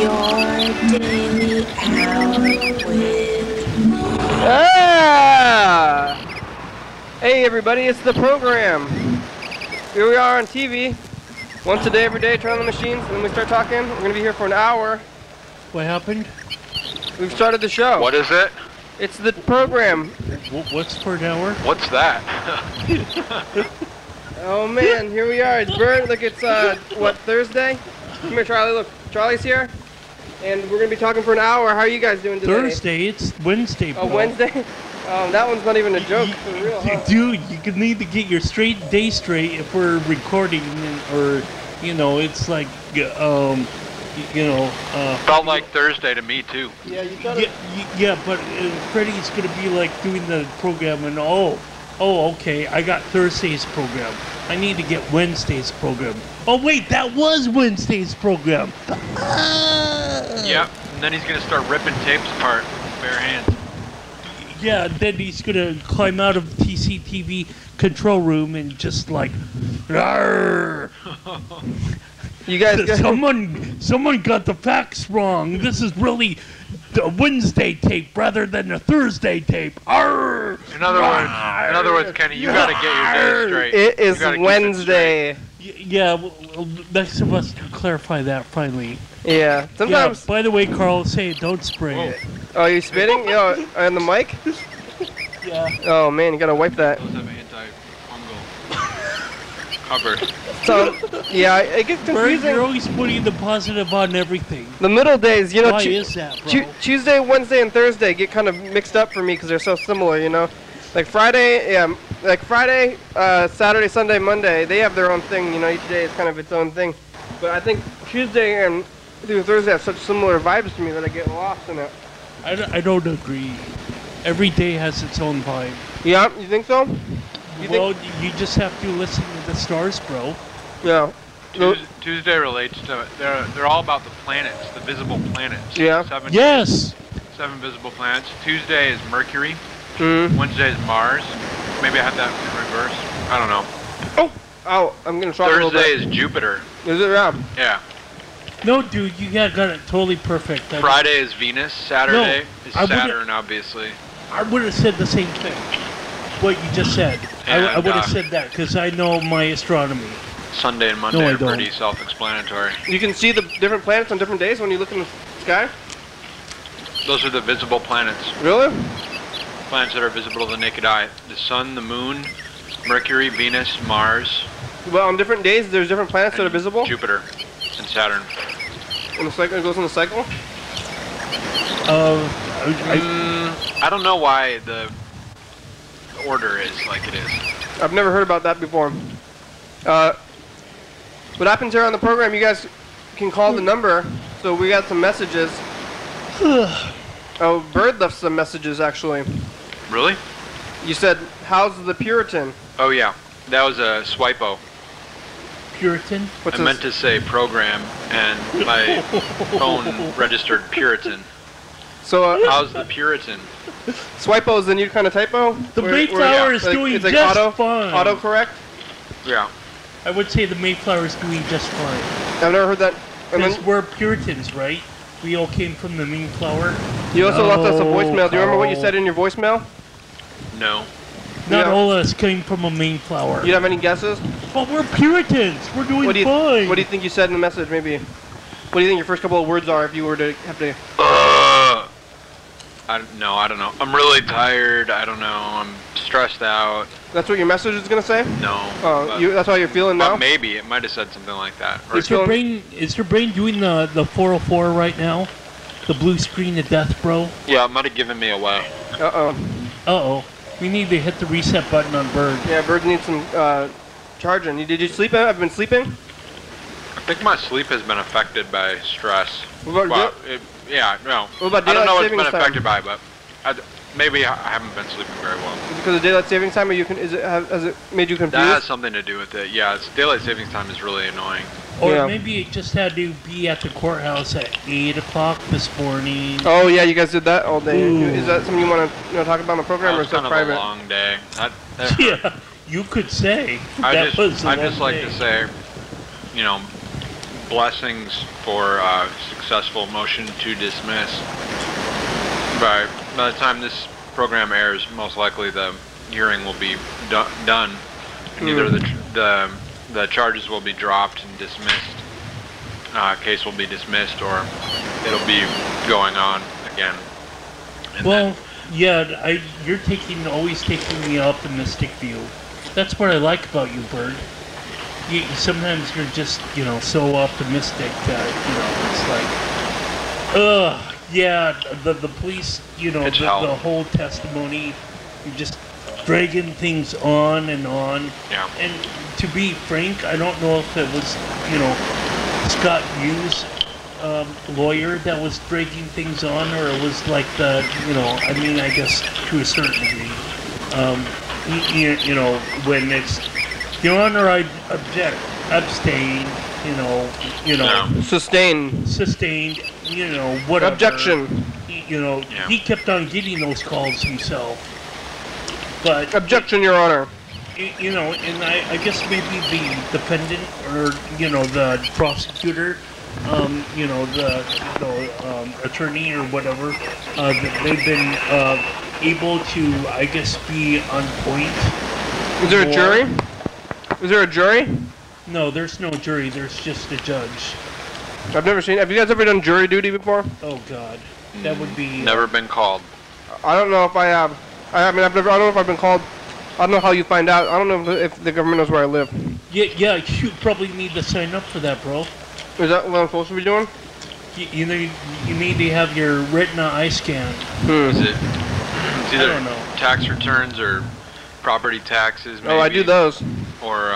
Your daily hour with me. Hey everybody, it's the program. Here we are on TV. Once a day, every day, turn on the machines, and then we start talking. We're going to be here for an hour. What happened? We've started the show. What is it? It's the program. What's for an hour? What's that? Oh man, here we are. It's Berd. Look, it's what, Thursday? Come here, Charlie. Look, Charlie's here, and we're gonna be talking for an hour. How are you guys doing today? Thursday. It's Wednesday, bro. Oh, Wednesday. That one's not even a joke for real. Huh? Dude, you need to get your day straight if we're recording, or you know, it's like Felt like Thursday to me too. Yeah, you gotta. Yeah, but Freddie's gonna be like doing the program, and oh, okay, I got Thursday's program. I need to get Wednesday's program. Oh wait, that was Wednesday's program. Yep, and then he's gonna start ripping tapes apart with bare hands. Yeah, then he's gonna climb out of the TCTV control room and just like, Arr! You guys. Someone got the facts wrong. This is really a Wednesday tape rather than a Thursday tape. Arr! In other words, Kenny, you gotta get your day straight. It is Wednesday. Yeah, well, next of us to clarify that finally. Yeah, sometimes. Yeah, by the way, Carl, say it, don't spray it. Oh, you spitting? Yo, on the mic? Yeah. Oh man, you gotta wipe that. Those have antifungal cover. So, yeah, it gets confusing. You're always putting the positive on everything. The middle days, you know. Why is that, bro? Tuesday, Wednesday, and Thursday get kind of mixed up for me because they're so similar, you know. Like Friday, Saturday, Sunday, Monday, they have their own thing, you know. Each day is kind of its own thing. But I think Tuesday and through Thursday have such similar vibes to me that I get lost in it. I don't agree. Every day has its own vibe. Yeah, you think so? You just have to listen to the stars, bro. Yeah. Tuesday relates to they're all about the planets, the visible planets. Yeah. Seven visible planets. Tuesday is Mercury. Wednesday is Mars. Maybe I had that in reverse. I don't know. Oh, I'm gonna try. Thursday is Jupiter. Is it? Yeah. No, dude, you got it totally perfect. Friday is Venus. Saturday is Saturn, obviously. I would have said the same thing. What you just said. I would have said that because I know my astronomy. Sunday and Monday are pretty self-explanatory. You can see the different planets on different days when you look in the sky? Those are the visible planets. Really? Planets that are visible to the naked eye. The Sun, the Moon, Mercury, Venus, Mars. Well, on different days, there's different planets that are visible? Jupiter and Saturn. In the cycle, it goes in the cycle? I don't know why the order is like it is. I've never heard about that before. What happens here on the program, you guys can call the number, so we got some messages. Oh, Berd left some messages, actually. Really? You said, how's the Puritan? Oh, yeah. That was a swipo. Puritan? I meant to say program, and my phone registered Puritan. So, how's the Puritan? Swipo is the new kind of typo? The Mayflower is doing it's like just fine. Auto-correct? Yeah. I would say the Mayflower is doing just fine. I've never heard that. Because we're Puritans, right? We all came from the Mayflower. You also left us a voicemail. Do you remember what you said in your voicemail? No. Not all of us came from a Mayflower. You have any guesses? But we're Puritans. We're doing fine. What do you think you said in the message, maybe? What do you think your first couple of words are if you were to have to... I don't know. I'm really tired. I don't know. I'm stressed out. That's what your message is going to say? No. Oh, that's how you're feeling now? Maybe. It might have said something like that. Is your brain doing the 404 right now? The blue screen of death, bro? Yeah, it might have given me away. Uh-oh. We need to hit the reset button on Berd. Yeah, Berd needs some charging. Did you sleep? Have you been sleeping? I think my sleep has been affected by stress. What about yeah, no. What about I don't know what savings it's been time? affected by, but maybe I haven't been sleeping very well. Is it because of daylight savings time, or has it made you confused? That has something to do with it. Yeah, daylight savings time is really annoying. Or maybe it just had to be at the courthouse at 8 o'clock this morning. Oh yeah, you guys did that all day. Ooh. Is that something you want to talk about on the program, or is that private? It was kind of a long day. Yeah, you could say. I just like to say, you know, blessings for successful motion to dismiss. By the time this program airs, most likely the hearing will be done, and either the charges will be dropped and dismissed, case will be dismissed, or it'll be going on again. And well, yeah, you're always taking the optimistic view. That's what I like about you, Berd. Sometimes you're just, so optimistic that, it's like, yeah, the police, the whole testimony, you're just dragging things on and on. Yeah. And to be frank, I don't know if it was, Scott Hughes' lawyer that was dragging things on, or it was like I guess to a certain degree. When it's, Your Honor, I object, abstain, sustained, whatever. Objection. He kept on getting those calls himself. But objection, Your Honor. And I guess maybe the defendant or the prosecutor, the attorney or whatever, they've been able to, I guess, be on point. Is there a jury? Is there a jury? No, there's no jury. There's just a judge. I've never seen. Have you guys ever done jury duty before? Oh God, that would be. Never been called. I don't know if I have. I don't know if I've been called. I don't know how you find out. I don't know if the government knows where I live. Yeah, you probably need to sign up for that, bro. Is that what I'm supposed to be doing? You need to have your retina eye scan. Is it? It's either I don't know. tax returns or property taxes. Maybe, oh, I do those. Or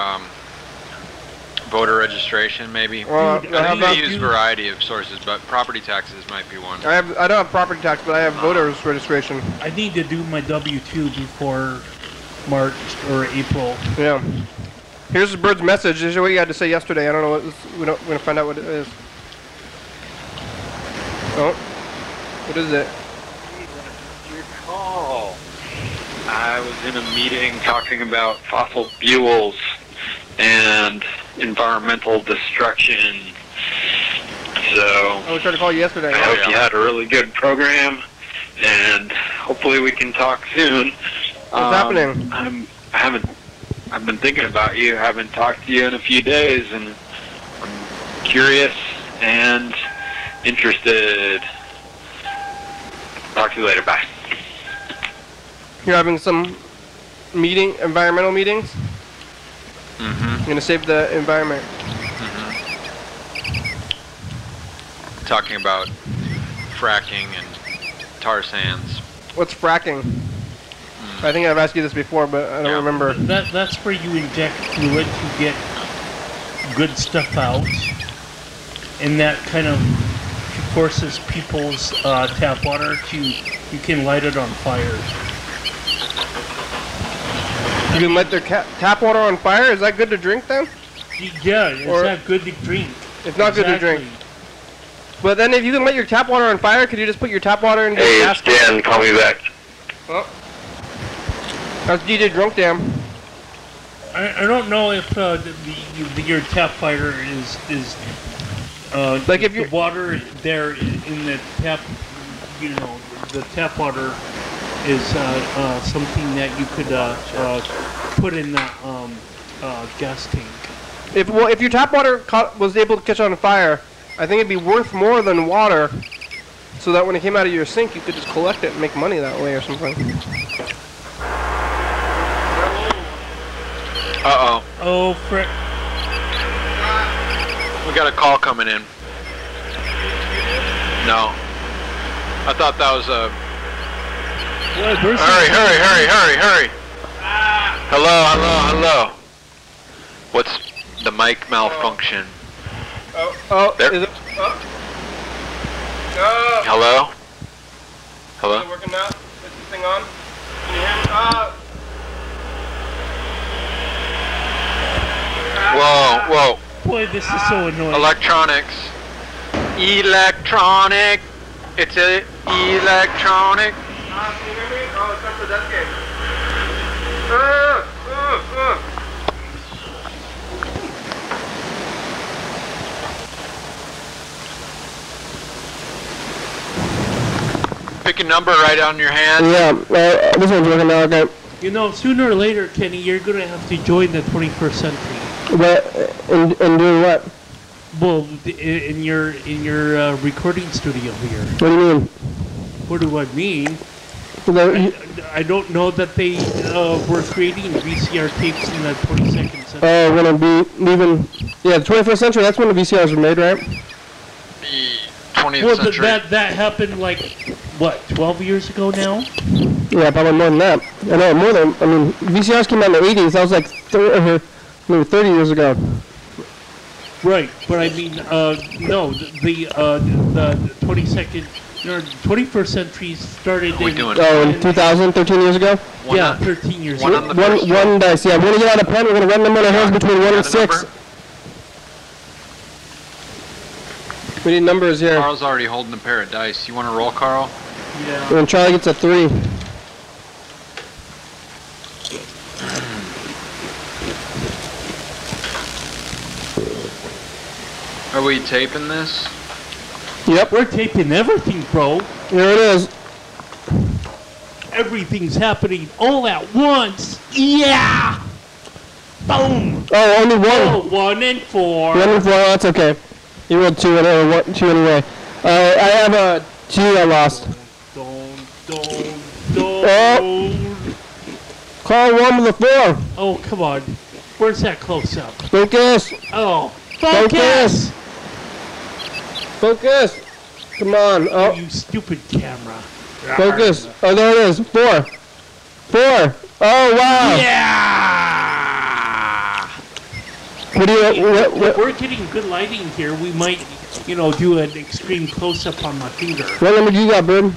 voter registration, maybe. Well, I think they use a variety of sources, but property taxes might be one. I don't have property tax, but I have voters registration. I need to do my W-2 before March or April. Yeah. Here's Bird's message. This is what you had to say yesterday. I don't know what we're gonna find out what it is. Oh, what is it? Your call. I was in a meeting talking about fossil fuels and environmental destruction. So I tried to call you yesterday. I hope you had a really good program, and hopefully we can talk soon. What's happening? I've been thinking about you. I haven't talked to you in a few days, and I'm curious and interested. Talk to you later. Bye. You're having some environmental meetings? Mm-hmm. You're gonna save the environment. Mm-hmm. Talking about fracking and tar sands. What's fracking? I think I've asked you this before, but I don't remember. That's where you inject fluid to get good stuff out, and that kind of forces people's tap water to, you can light it on fire. You can light their tap water on fire? Is that good to drink then? Yeah, it's not good to drink. It's not good to drink. But then if you can light your tap water on fire, could you just put your tap water into the gas? Hey, it's Dan. Call me back. Oh. That's DJ Drunk Dam. I don't know if your tap fire is like if the water there in the tap, the tap water is something that you could put in the gas tank. If your tap water was able to catch on fire, I think it'd be worth more than water, so that when it came out of your sink, you could just collect it and make money that way or something. Uh-oh. Oh, frick. We got a call coming in. No. I thought that was a... Hurry. Hello. What's the mic malfunction? There. Is it? Hello? Is it working now? Is this thing on? Can you hear me? Whoa. Boy, this is so annoying. Electronics. Electronic. It's electronic. Can you hear me? Oh, it's up to that game. pick a number right on your hand. Yeah, this one's working now, okay. You know, sooner or later, Kenny, you're gonna have to join the 21st century. What? And do what? Well, in your recording studio here. What do you mean? What do I mean? I don't know that they were creating VCR tapes in the 22nd century. Oh, we're gonna be leaving. Yeah, the 21st century. That's when the VCRs were made, right? The 20th Well, century. that happened like what, 12 years ago now? Yeah, probably more than that. I know more than. I mean, VCRs came out in the 80s. That was like 30 years ago. Right, but I mean, no, the 22nd. 21st century started in... in 2000, 13 years ago? Yeah, 13 years ago. One dice, yeah. We're going to get out a pen. We're going to run them on our hands between 1 and 6. We need numbers here. Carl's already holding a pair of dice. You want to roll, Carl? Yeah. When Charlie gets a 3. Are we taping this? Yep. We're taping everything, bro. Here it is. Everything's happening all at once. Yeah! Boom! Oh, only 1. Oh, 1 and 4. 1 and 4, oh, that's okay. You rolled 2 and 2 anyway. I have a 2 I lost. Don't. Oh. Carl won with a 4. Oh, come on. Where's that close up? Focus. Oh, focus! Focus. Come on. Oh, you stupid camera. focus. Oh, there it is. 4. 4. Oh, wow. Yeah! What do you? If we're getting good lighting here, we might, do an extreme close-up on my finger. What number do you got, Berd?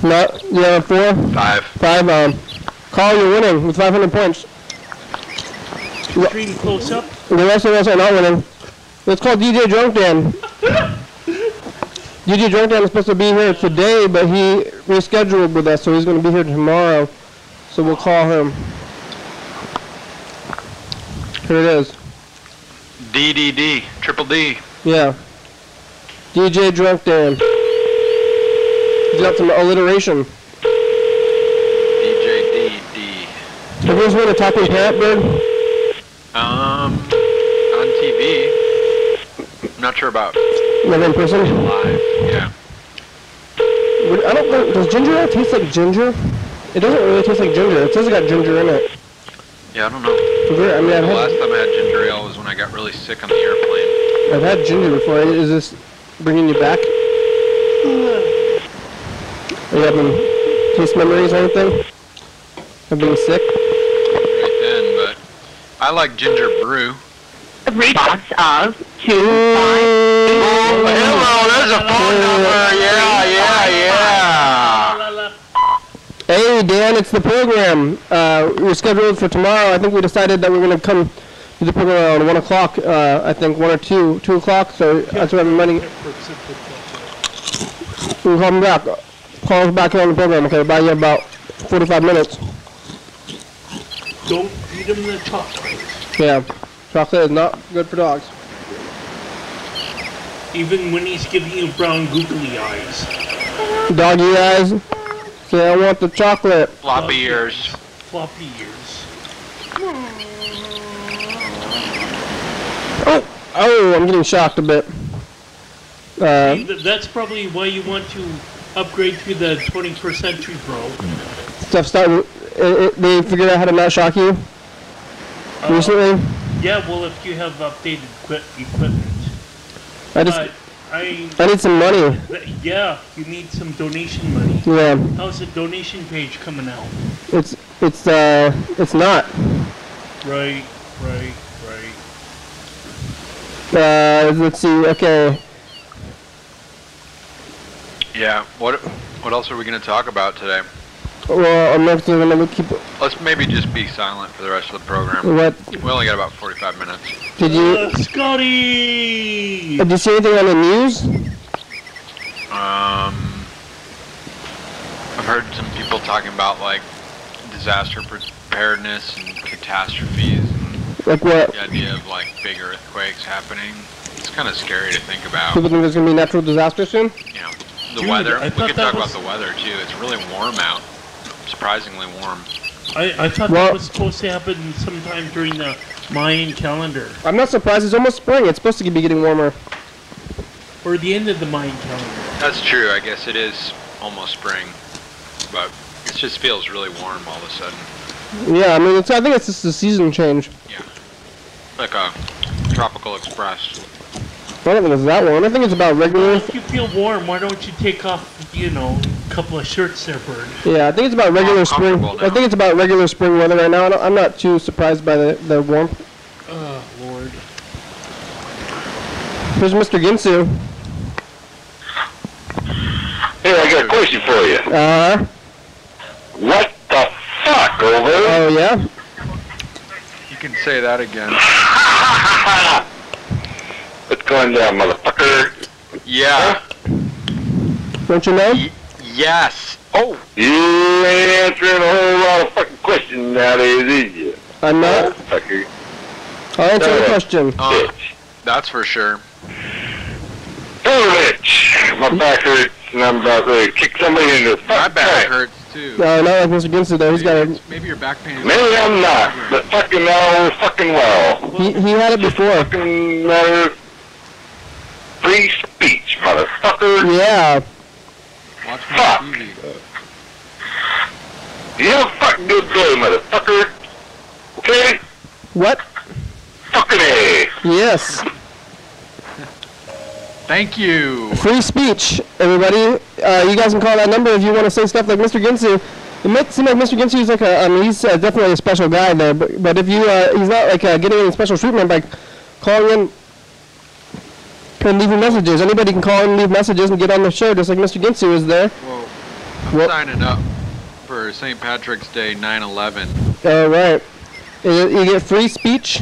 Not. You have a 4? 5. 5. Carl, you're winning with 500 points. Extreme close-up? The rest of us are not winning. It's called DJ Drunk Dan. DJ Drunk Dan is supposed to be here today, but he rescheduled with us, so he's going to be here tomorrow. So we'll call him. Here it is. DDD. Triple D. Yeah. DJ Drunk Dan. He's got some alliteration. DJ DD. Have you ever seen a talking parrot, Bird? On TV. I'm not sure about Never in person? live. Yeah. I don't think, does ginger ale taste like ginger? It doesn't really taste like ginger. It says it got ginger in it. Yeah, I don't know. I mean, The last time I had ginger ale was when I got really sick on the airplane. I've had ginger before. Is this bringing you back? Are you having taste memories or anything? Of being sick? Right then, but I like ginger brew. Response of 2 5. Hello, there's a phone number. Yeah. Hey, Dan, it's the program. We're scheduled for tomorrow. I think we decided that we're going to come to the program around 1 o'clock. I think 1 or 2 o'clock. So that's what I'm running. We'll call him back. Call us back here on the program. Okay, bye. You about 45 minutes. Don't feed him the chocolate. Yeah, chocolate is not good for dogs. Even when he's giving you brown googly eyes. Doggy eyes. Say, I want the chocolate. Floppy ears. Floppy ears. Oh, I'm getting shocked a bit. That's probably why you want to upgrade to the 21st century, bro. Stuff starting. They figured out how to not shock you recently. Yeah, well, if you have updated equipment. I need some money. Yeah, you need some donation money. Yeah. How's the donation page coming out? It's not. Right. Let's see. Okay. Yeah. What else are we going to talk about today? Well, I'm not gonna keep. Let's maybe just be silent for the rest of the program. What? We only got about 45 minutes. Did you? Scotty! Did you see anything on the news? I've heard some people talking about like disaster preparedness and catastrophes. And Like what? the idea of like big earthquakes happening. It's kind of scary to think about. People think there's gonna be natural disaster soon. You know, The Dude, weather. I We thought could that talk was- about the weather too. It's really warm out. Surprisingly warm. I thought Well- that was supposed to happen sometime during the Mayan calendar. I'm not surprised. It's almost spring. It's supposed to be getting warmer. Or the end of the Mayan calendar. That's true. I guess it is almost spring, but it just feels really warm all of a sudden. Yeah, I mean, I think it's just a season change. Yeah. Like a tropical express. I don't think it's that warm. I think it's about regular. If you feel warm, why don't you take off, a couple of shirts there, Bird? Yeah, I think it's about regular I'm spring. comfortable I now. think it's about regular spring weather right now. I'm not too surprised by the warmth. Oh, Lord. Here's Mr. Ginsu. Hey, I got a question for you. What the fuck, over? Oh yeah. You can say that again. What's going down, motherfucker? Yeah. Don't you know? Yes. Oh. You ain't answering a whole lot of fucking questions nowadays, is you? I'm not. Fucker. I'll answer the question. Bitch. That's for sure. Bitch. My back hurts, and I'm about to kick somebody in the fucking My back face. hurts too. No, not like Mr. Ginsu though. He's got a. Maybe your back pain is. Maybe I'm not, but fucking now fucking well. He had it before. Fucking matter. Free speech, motherfucker. Yeah. Watch my TV. You have a fucking good day, motherfucker. Okay? What? Fucking A. Yes. Thank you. Free speech, everybody. You guys can call that number if you want to say stuff like Mr. Ginsu. It might seem like Mr. Ginsu is like he's definitely a special guy there, but if you, he's not like getting any special treatment by calling in and leaving messages. Anybody can call in and leave messages and get on the show just like Mr. Ginsu is there. Whoa. I'm signing up for St. Patrick's Day 9/11. All right. You get free speech.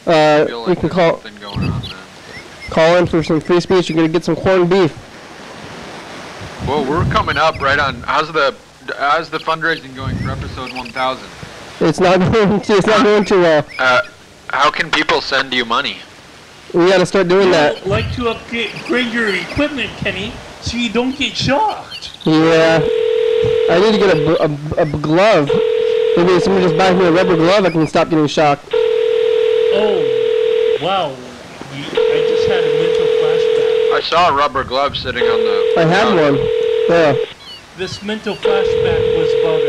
I feel like You can there's call something going on then. call in for some free speech. You're gonna get some corned beef. Well, we're coming up right on. How's the fundraising going for episode 1000? It's not going to. It's not going too well. How can people send you money? We got to start doing that. I'd like to upgrade your equipment, Kenny, so you don't get shocked. Yeah. I need to get a glove. Maybe if somebody just buys me a rubber glove, I can stop getting shocked. Oh, wow. I just had a mental flashback. I saw a rubber glove sitting on the. I had one. Yeah. This mental flashback was about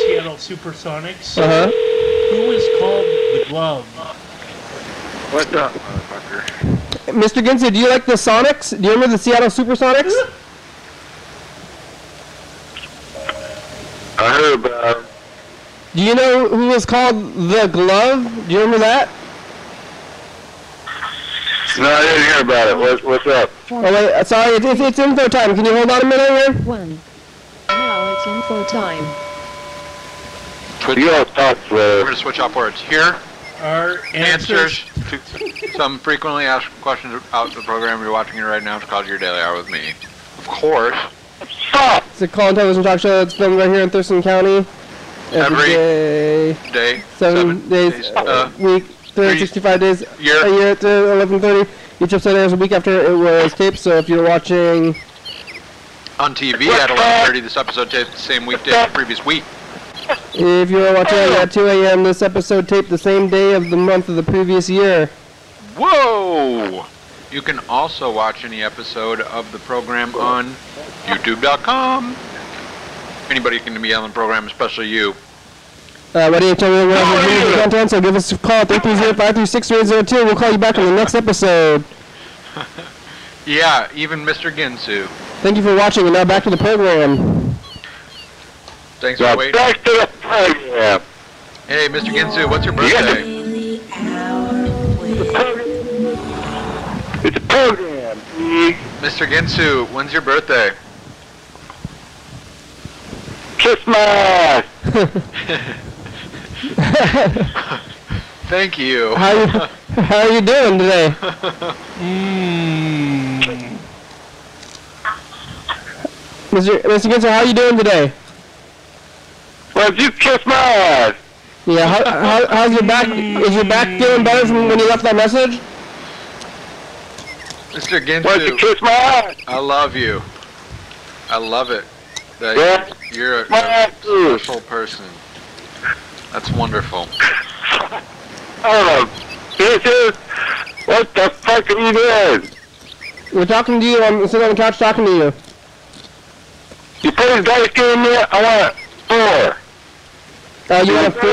Seattle Supersonics. Uh-huh. Who was called the Glove? What's up, motherfucker? Mr. Ginsu, do you like the Sonics? Do you remember the Seattle Supersonics? I heard about Do you know who was called the Glove? Do you remember that? No, I didn't hear about it. What's up? Oh wait, sorry, it's info time. Can you hold on a minute here? 1. Now it's info time. You all talk We're for gonna switch off words. Here, Our answers to some frequently asked questions about the program you're watching right now. It's called Your Daily Hour with me. Of course. stop. It's a call-in television talk show that's filmed right here in Thurston County. Every day. Day. 7 days a week, 365 days Year. a year to 11:30. Each episode airs a week after it was taped, so if you're watching... On TV at 11:30. This episode taped the same weekday as the previous week. If you're watching at 2 a.m., this episode taped the same day of the month of the previous year. Whoa! You can also watch any episode of the program on YouTube.com. Anybody can be on the program, especially you. YDHWM has content, so give us a call, 330-536-3802. We'll call you back on the next episode. Yeah, even Mr. Ginsu. Thank you for watching, and now back to the program. Thanks for Now waiting. back to the program. Hey, Mr. Ginsu, what's your birthday? Daily Hour with It's a program. Mr. Ginsu, when's your birthday? Kiss my ass. Thank you. How are you doing today? Mr. Ginsu, how are you doing today? Well, you kiss my ass. Yeah, how's your back? Is your back feeling better from when you left that message? Mr. Well, you Ginsu, kiss my ass. I love you. I love it. That Yeah. you're a special person. That's wonderful. Oh, this is... What the fuck are you doing? We're talking to you. I'm sitting on the couch talking to you. You put his dice game in, I want 4. You want a 4?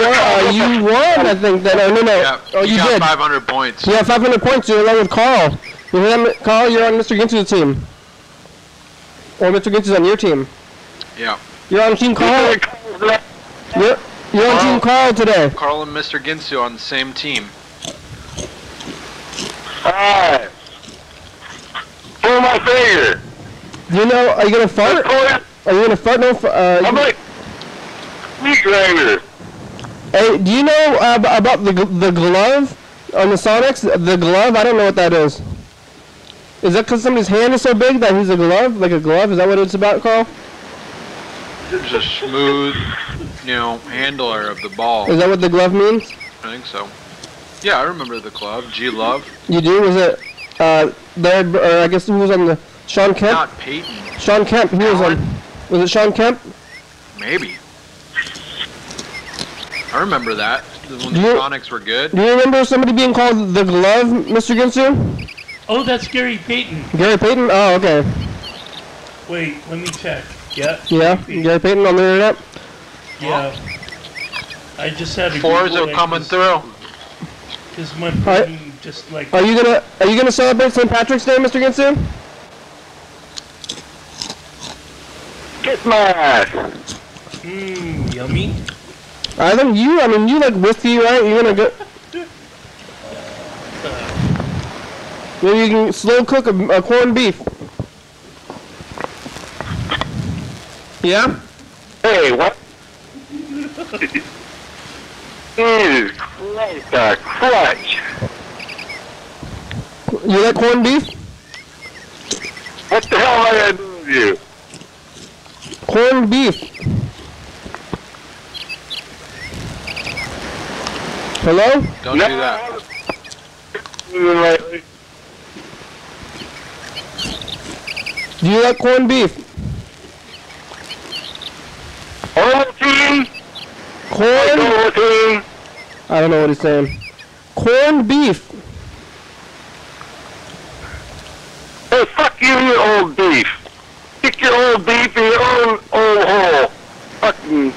You won, I think. Then. Oh, no. Yeah, Oh, you got did. 500 points. You have 500 points. You're along with Carl. You hear that, Carl? You're on Mr. Ginsu's team. Or Mr. Ginsu's on your team. Yeah. You're on Team Carl. You're on Team Carl today. Carl and Mr. Ginsu on the same team. Alright. Pull my finger. Do you know? Are you gonna fart? Are you gonna fart? No. I'm like... Meat grinder. Hey, do you know about the glove on the Sonics? The glove? I don't know what that is. Is that because somebody's hand is so big that he's a glove? Like a glove? Is that what it's about, Carl? There's a smooth, handler of the ball. Is that what the glove means? I think so. Yeah, I remember the glove. G-Love. You do? Was it, or I guess who was on the, Sean Kemp? Not Peyton. Sean Kemp, he was on, was it Sean Kemp? Maybe. I remember that. When the Sonics were good. Do you remember somebody being called the glove, Mr. Ginsu? Oh, that's Gary Payton. Gary Payton? Oh, okay. Wait, let me check. Yeah. Yeah, Gary Payton on the internet? Yeah. I just had a Fours are coming through. Because my brain just like... Are you gonna celebrate St. Patrick's Day, Mr. Ginsu? Kiss my ass. Mmm, yummy. I think you like whiskey, right? You're gonna go... Maybe you can slow cook a corned beef. Yeah? Hey, what? Jesus Christ, the clutch. You like corned beef? What the hell am I gonna do with you? Corned beef. Hello? Don't do that. Do you like corned beef? Team? Corn? Team? I don't know what he's saying. Corned beef. Hey, fuck you, you old beef. Stick your old beef in your own old hole. Fucking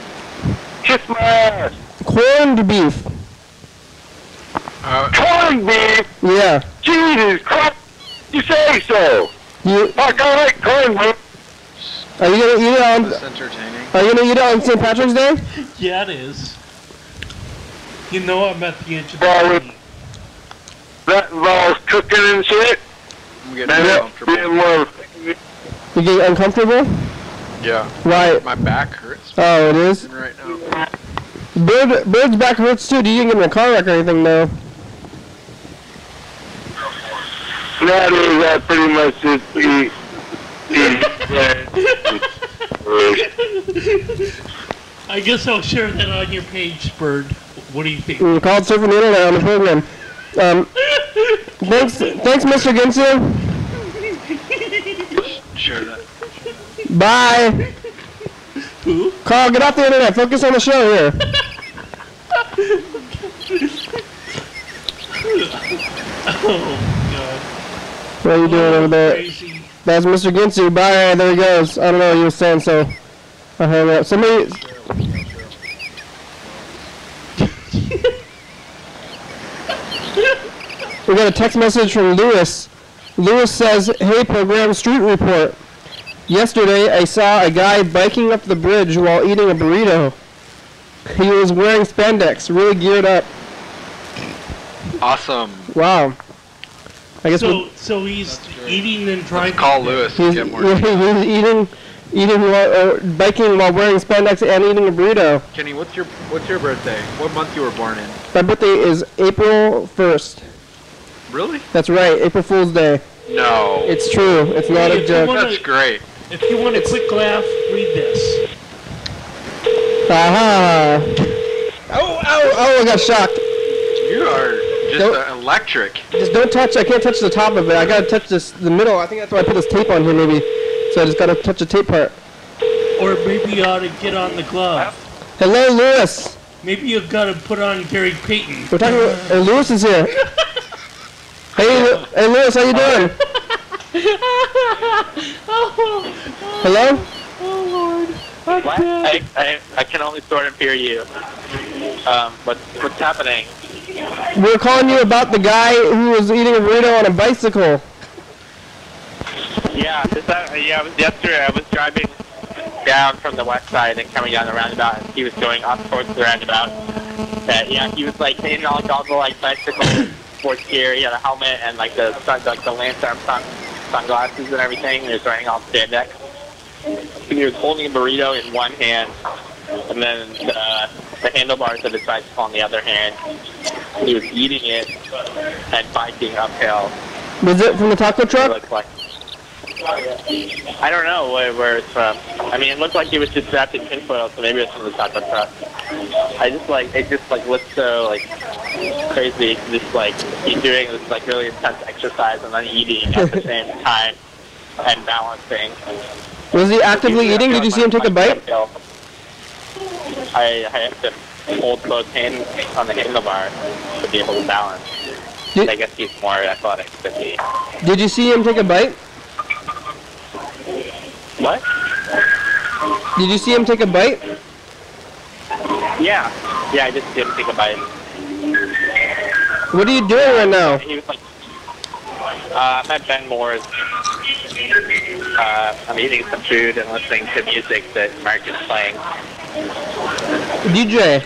kiss my ass. Corned beef. Corned beef? Yeah. Jesus Christ, you say so. Fuck, I like corned beef. Are you gonna eat it on? That's entertaining. Are you gonna eat it on St. Patrick's Day? Yeah, it is. You know I'm at the edge of the seat. That involves cooking and shit. I'm getting uncomfortable. You get uncomfortable? Yeah. Right. My back hurts. Oh, it is? Right now. Bird's back hurts too. You didn't get in a car wreck or anything, though. That pretty much just I guess I'll share that on your page, Bird. What do you think? We called surfing the internet on the program. Thanks, Mr. Ginsu. Share that. Bye. Who? Carl, get off the internet. Focus on the show here. Oh, God. What are you doing over there? Crazy. That's Mr. Ginsu. Bye. There he goes. I don't know what you were saying, so I hung up. Somebody. We got a text message from Lewis. Lewis says, "Hey, program street report. Yesterday, I saw a guy biking up the bridge while eating a burrito. He was wearing spandex, really geared up." Awesome. Wow. I guess so he's eating and driving. Call Lewis and get more. he's eating while, biking while wearing spandex and eating a burrito. Kenny, what's your birthday? What month you were born in? My birthday is April 1st. Really? That's right, April Fool's Day. No. It's true. It's not a joke. That's great. If you want a quick laugh, read this. Aha! Oh, I got shocked. You are just electric. Just don't touch. I can't touch the top of it. I gotta touch the middle. I think that's why I put this tape on here, maybe. So I just gotta touch the tape part. Or maybe you ought to get on the glove. Hello, Lewis. Maybe you gotta put on Gary Payton. We're talking about, Lewis is here. Hey, Lewis, how you doing? Hello? Oh Lord. What? I can only sort of hear you. What's happening? We're calling you about the guy who was eating a burrito on a bicycle. Yeah, it was yesterday. I was driving down from the west side and coming down the roundabout, and he was going up towards the roundabout. He was like in all the bicycle sports gear. He had a helmet and like the Lance sunglasses and everything. He was wearing all spandex. He was holding a burrito in one hand, and then the handlebars of his bicycle on the other hand. He was eating it and biking uphill. Was it from the taco truck? I don't know where it's from. I mean, it looked like he was just wrapped in tinfoil, so maybe it's from the taco truck. It just looks so crazy. He's doing this really intense exercise and then eating at the same time and balancing. Was he actively eating? Did you see him take a bite? I have to hold both hands on the handlebar to be able to balance. I guess he's more athletic than me. Did you see him take a bite? What? Did you see him take a bite? Yeah, I just see him take a bite. What are you doing right now? He was I'm at Ben Moore's. I'm eating some food and listening to music that Mark is playing. DJ.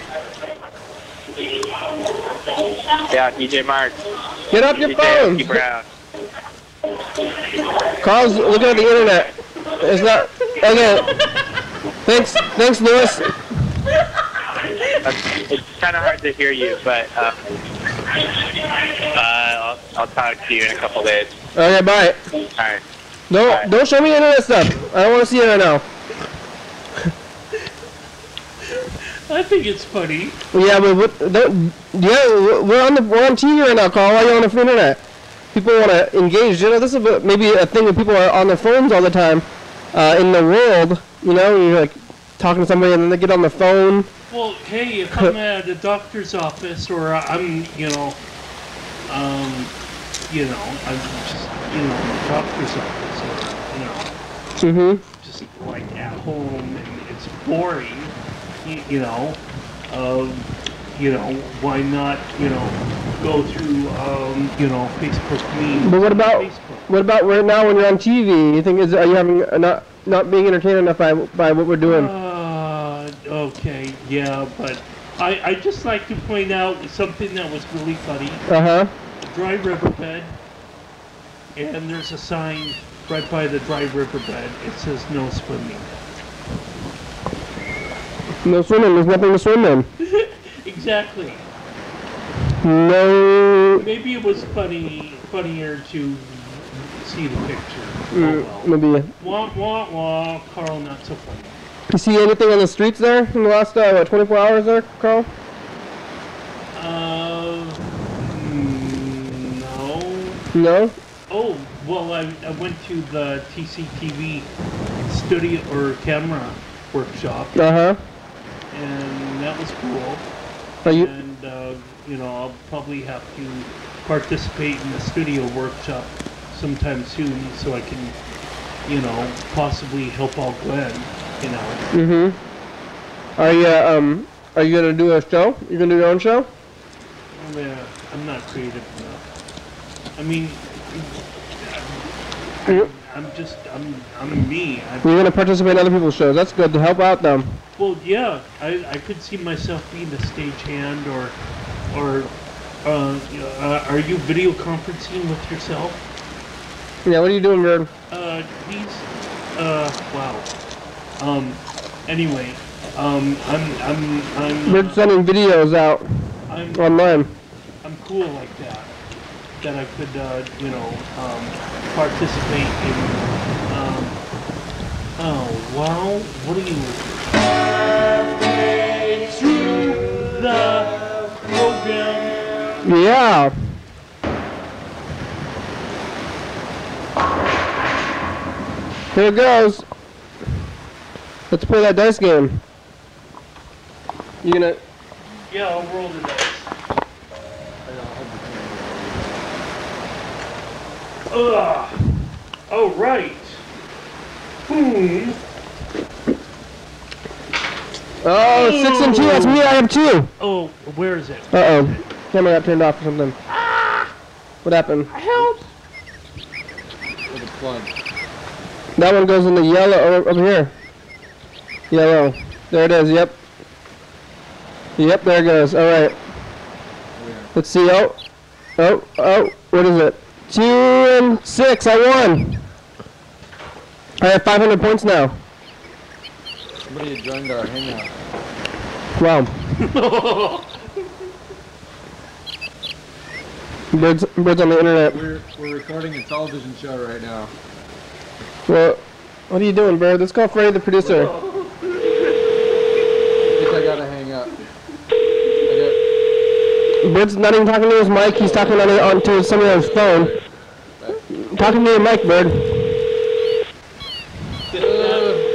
Yeah, DJ Mark. Get off your DJ phone. Brown. Carl's looking at the internet. It's not. Okay. Thanks, Lewis. It's kind of hard to hear you, but I'll talk to you in a couple days. Okay, bye. All right. Don't show me internet stuff. I don't want to see it right now. I think it's funny. Yeah, but we're on TV right now, Carl. Why are you on the internet? People want to engage. You know, this is maybe a thing when people are on their phones all the time in the world. You know, you're like talking to somebody and then they get on the phone. Well, hey, if I'm at a doctor's office or I'm, I'm just, in the doctor's office or, just like at home and it's boring, why not, go through, Facebook memes. But what about right now when you're on TV? You think are you having not being entertained enough by what we're doing? Okay, yeah, but I just like to point out something that was really funny. Dry riverbed, and there's a sign right by the dry riverbed. It says no swimming. No swimming. There's nothing to swim in. Exactly. No. Maybe it was funnier to see the picture. Maybe. Wah wah wah. Carl, not so funny. You see anything on the streets there in the last 24 hours there, Carl? No. No? Oh, well, I went to the TCTV studio or camera workshop. And that was cool. And, I'll probably have to participate in the studio workshop sometime soon so I can, possibly help out Glenn, Are you gonna do a show? You gonna do your own show? Oh, yeah, I'm not creative enough. I mean, I'm me. You're gonna participate in other people's shows. That's good to help out them. Well, yeah, I could see myself being a stagehand or are you video conferencing with yourself? Yeah, what are you doing, Berd? Wow. Anyway, I'm Berd's sending videos out online. I'm cool like that. That I could, participate in, oh, wow, what are you, halfway through the program? Yeah. Here it goes. Let's play that dice game. You gonna? Yeah, I'll roll the dice. Ugh. Oh, right. Oh, 6 and 2. That's me. I have 2. Oh, where is it? Uh-oh. Camera got turned off or something. What happened? Help! With a plug. That one goes in the yellow over here. Yellow. There it is. Yep. Yep, there it goes. All right. Let's see. Oh. What is it? 2 and 6. I won. I have 500 points now. Somebody joined our hangout. Wow. Birds on the internet. We're recording a television show right now. Well, what are you doing, Bird? Let's call Freddie, the producer. I think I gotta hang up. Bird's not even talking to his mic. He's talking onto somebody else's phone. Talking to your mic, Bird.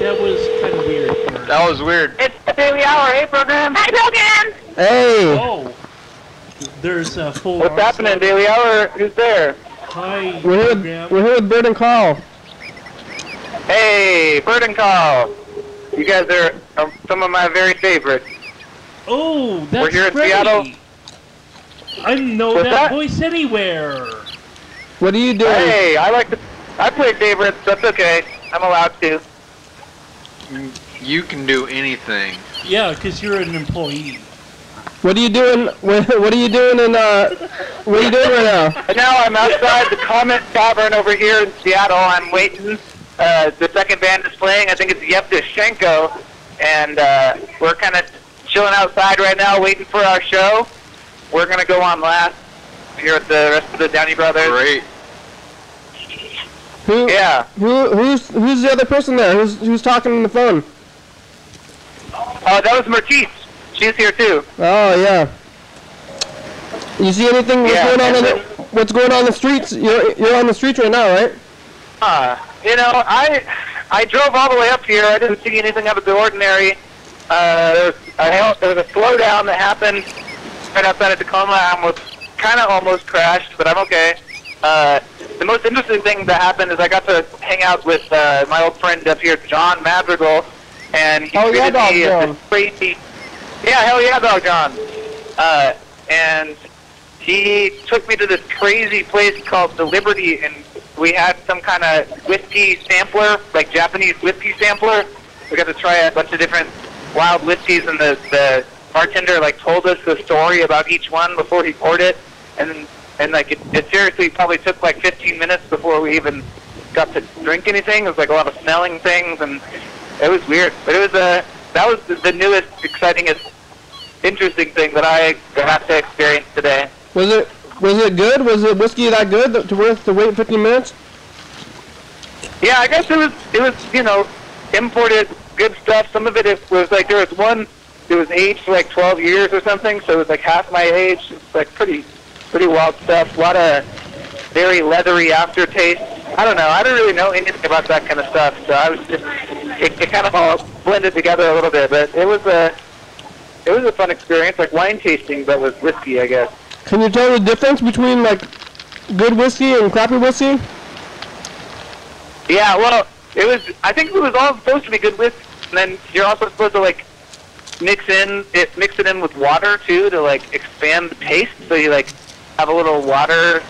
That was kind of weird. Bird. That was weird. It's the Daily Hour, hey program. Hi, program. Hey. Oh. There's a full. What's happening, Daily Hour? Who's there? Hi, We're here with Berd and Carl. Hey, Berd and Carl. You guys are some of my very favorites. Oh, that's We're here in Freddie. Seattle. I know What's that that? voice anywhere. What are you doing? Hey, I play favorites. That's okay. I'm allowed to. You can do anything. Yeah, because you're an employee. What are you doing? What are you doing in what are you doing right now? And now I'm outside the Comet Tavern over here in Seattle. I'm waiting. The second band is playing. I think it's Yevtushenko. And we're kind of chilling outside right now, waiting for our show. We're going to go on last here with the rest of the Downey Brothers. Great. Who's the other person there? Who's talking on the phone? Oh, that was Mertice. She's here too. Oh yeah. You see anything? What's going on in the streets? You're on the streets right now, right? You know, I drove all the way up here. I didn't see anything out of the ordinary. There was a slowdown that happened right outside of Tacoma. I almost crashed, but I'm okay. The most interesting thing that happened is I got to hang out with my old friend up here, John Madrigal, and he treated me as this crazy. Yeah, hell yeah, Dog John. And he took me to this crazy place called the Liberty, and we had some kind of whiskey sampler, like Japanese whiskey sampler. We got to try a bunch of different wild whiskeys, and the bartender told us the story about each one before he poured it, and like it seriously probably took 15 minutes before we even got to drink anything. It was a lot of smelling things, and it was weird. But it was that was the newest, excitingest, interesting thing that I got to experience today. Was it good? Was the whiskey that good to worth to wait 15 minutes? Yeah, I guess it was imported good stuff. Some of it was there was one that was aged for 12 years or something, so it was half my age. It's pretty wild stuff. A lot of very leathery aftertaste. I don't know. I don't really know anything about that kind of stuff, so I was just it kind of all blended together a little bit. But it was a fun experience, like wine tasting, but with whiskey, I guess. Can you tell the difference between good whiskey and crappy whiskey? Yeah, well, I think it was all supposed to be good whiskey, and then you're also supposed to mix it in with water too to expand the taste. So you have a little water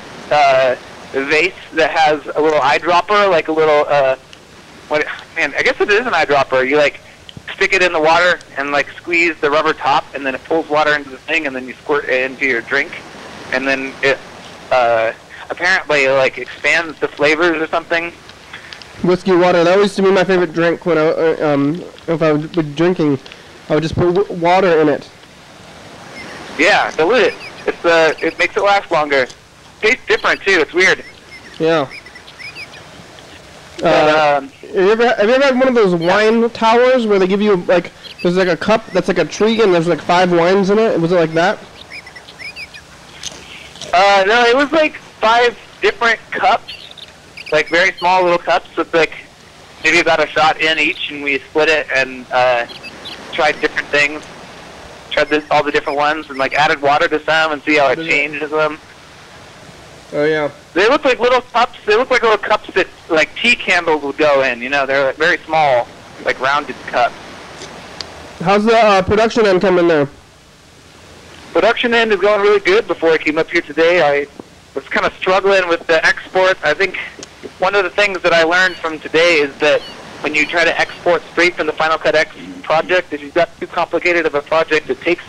vase that has a little eyedropper, a little I guess it is an eyedropper. You stick it in the water and squeeze the rubber top, and then it pulls water into the thing, and then you squirt it into your drink, and then it apparently expands the flavors or something. Whiskey water. That used to be my favorite drink when if I was drinking. I would just put water in it. Yeah, dilute it. It makes it last longer. Tastes different too. It's weird. Yeah. Have you ever had one of those wine towers where they give you there's a cup that's a tree and there's 5 wines in it? Was it like that? No, it was 5 different cups, very small little cups with maybe about a shot in each, and we split it and tried different things. Tried all the different ones, and like added water to some and see how it changes them. Oh yeah. They look like little cups. They look like little cups that like tea candles would go in. You know, they're very small, like rounded cups. How's the production end coming there? Production end is going really good. Before I came up here today, I was kind of struggling with the export. I think one of the things that I learned from today is that when you try to export straight from the Final Cut X project, if you've got too complicated of a project, it takes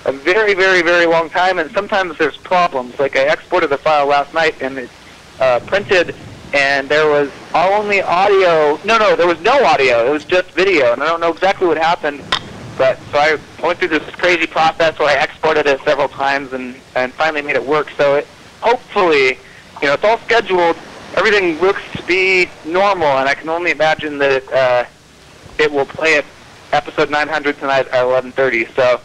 a very, very, very long time, and sometimes there's problems. Like I exported the file last night, and it printed, and there was only audio. No, there was no audio. It was just video, and I don't know exactly what happened. But so I went through this crazy process where I exported it several times and finally made it work. So it hopefully, it's all scheduled. Everything looks to be normal, and I can only imagine that it will play at episode 900 tonight at 11:30. So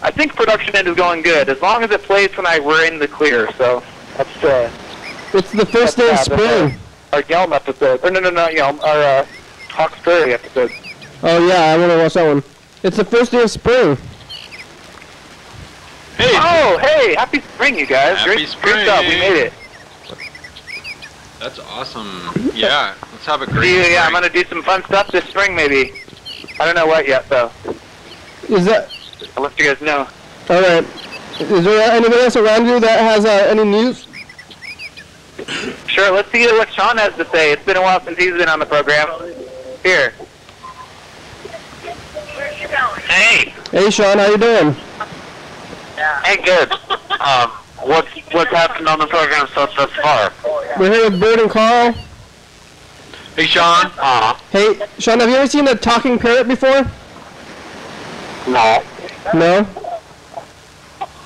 I think production end is going good, as long as it plays tonight. We're in the clear. So that's it's the first day of spring. Our Yelm episode, or no, Yelm, our Hawks Prairie episode. Oh yeah, I want to watch that one. It's the first day of spring. Hey! Oh, hey! Happy spring, you guys! Happy spring! Great job, we made it. That's awesome. Yeah, let's have a great spring. Yeah, I'm gonna do some fun stuff this spring, maybe. I don't know what yet, though. Is that? I'll let you guys know. All right. Is there anybody else around you that has any news? Sure. Let's see what Sean has to say. It's been a while since he's been on the program. Here. Hey. Hey, Sean. How you doing? Hey, good. What's happened on the program thus far? We're here with Berd and Carl. Hey, Sean. Hey, Sean. Have you ever seen a talking parrot before? No. No?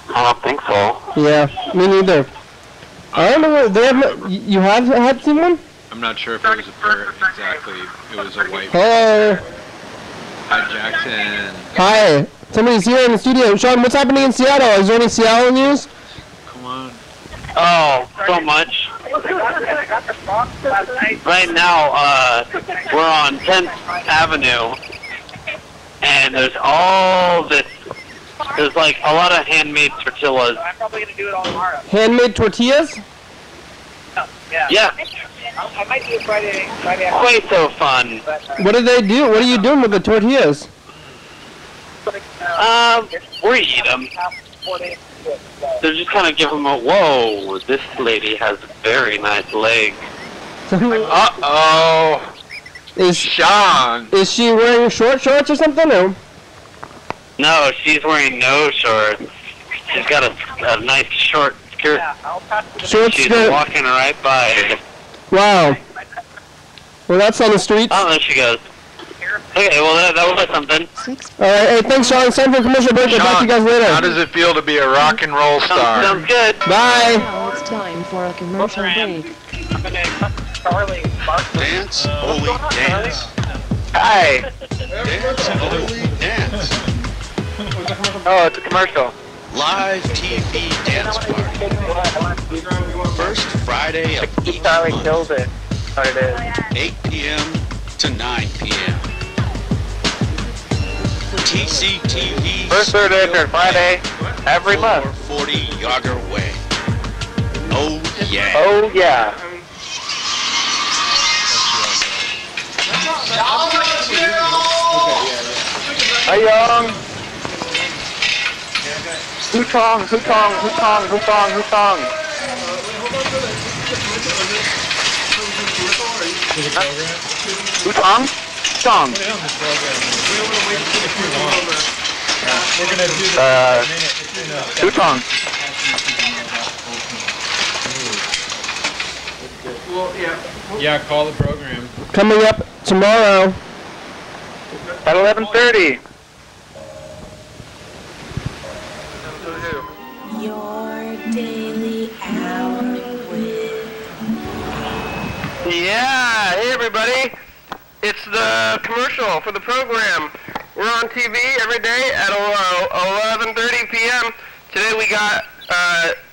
I don't think so. Yeah, me neither. I don't know. You have had seen one? I'm not sure if it was a parrot exactly. It was a white. Hello. Hi, Jackson. Hi. Somebody's here in the studio. Sean, what's happening in Seattle? Is there any Seattle news? Come on. Oh, so much. Right now, we're on 10th Avenue, and there's all this. There's like a lot of handmade tortillas. I'm probably gonna do it all tomorrow. Handmade tortillas? Yeah. I might do it Friday. Quite so fun. What do they do? What are you doing with the tortillas? We eat them. They're just kind of give them a, whoa, this lady has very nice legs. Uh-oh. Sean. Is she wearing short shorts or something? Or? No, she's wearing no shorts. She's got a nice short skirt. Short She's skirt. walking right by. Wow. Well, that's on the streets. Oh, there she goes. Okay, well, that was something. All right, hey, thanks, Sean. It's time for a commercial break. We'll talk to you guys later. How does it feel to be a rock and roll star? Sounds good. Bye. Now it's time for a commercial break. Dance, holy dance. Hi. Dance, holy dance. Oh, it's a commercial. Live TV dance party. First Friday of each Charlie month. killed it. 8 p.m. to 9 p.m. TCTV. First Thursday and Friday every month. 440 Yager Way. Oh yeah. Oh yeah. Hi, Young. Hutong, hutong, hutong, hutong, hutong. Hutong? Hutong. We're gonna do this hutong. Yeah, call the program. Coming up tomorrow at 11:30. Your daily hour with. Yeah, hey everybody. It's the commercial for the program. We're on TV every day at 11:30 p.m. Today we got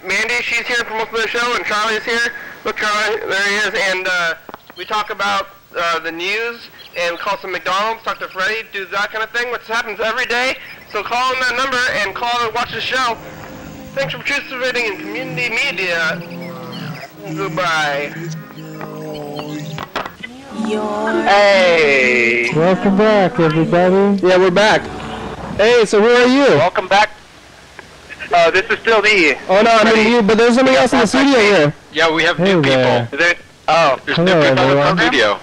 Mandy, she's here for most of the show, and Charlie's here. Look, Charlie, there he is. And we talk about the news and call some McDonald's, talk to Freddie, do that kind of thing, which happens every day. So call in that number and call and watch the show. Thanks for participating in community media. Goodbye. Hey! Welcome back, everybody. Yeah, we're back. Hey, so who are you? Welcome back. This is still me. Oh no, I mean you, but there's somebody else in the studio here. Yeah, we have Hey new there. people. Is it? Oh. There's Hello, new people in the everyone. studio.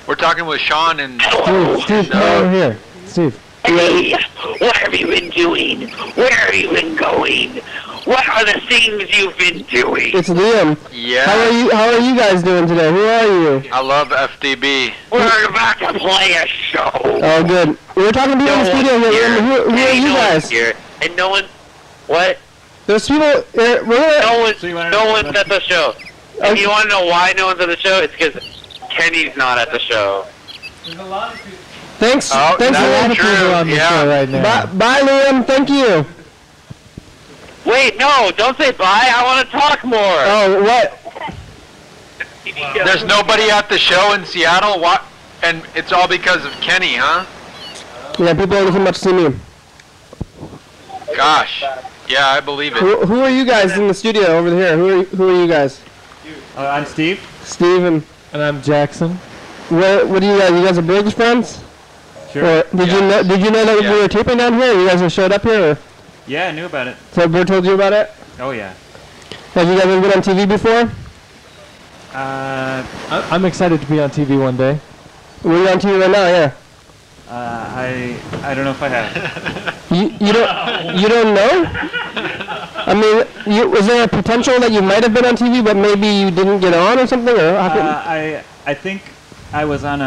We're talking with Sean and... Steve, come over here. Steve. Hey, what have you been doing? Where have you been going? What are the things you've been doing? It's Liam. Yeah. How are you guys doing today? Who are you? I love FDB. We're about to play a show. Oh, good. We were talking to you in the studio here. Liam. Who are you guys? Here. And no one... What? There's people... No one's at the show. If you want to know why no one's at the show, it's because Kenny's not at the show. Thanks. Oh, Thanks, that's Liam. true. On the Yeah. show right now. Bye, Liam. Thank you. Wait, no, don't say bye. I want to talk more. Oh, what? There's nobody at the show in Seattle? What? And it's all because of Kenny, huh? Yeah, people don't come much to see me. Gosh. Yeah, I believe it. Who are you guys in the studio over here? Who are you guys? I'm Steve. Steve and I'm Jackson. what do you guys? You guys are Berg's friends? Sure. Or did you know that we were taping down here? You guys have showed up here? Or? Yeah, I knew about it. So Bird told you about it? Oh, yeah. Have you guys ever been on TV before? I'm excited to be on TV one day. We're on TV right now, yeah. I don't know if I have. You don't know? I mean, is there a potential that you might have been on TV, but maybe you didn't get on or something? Or I think I was on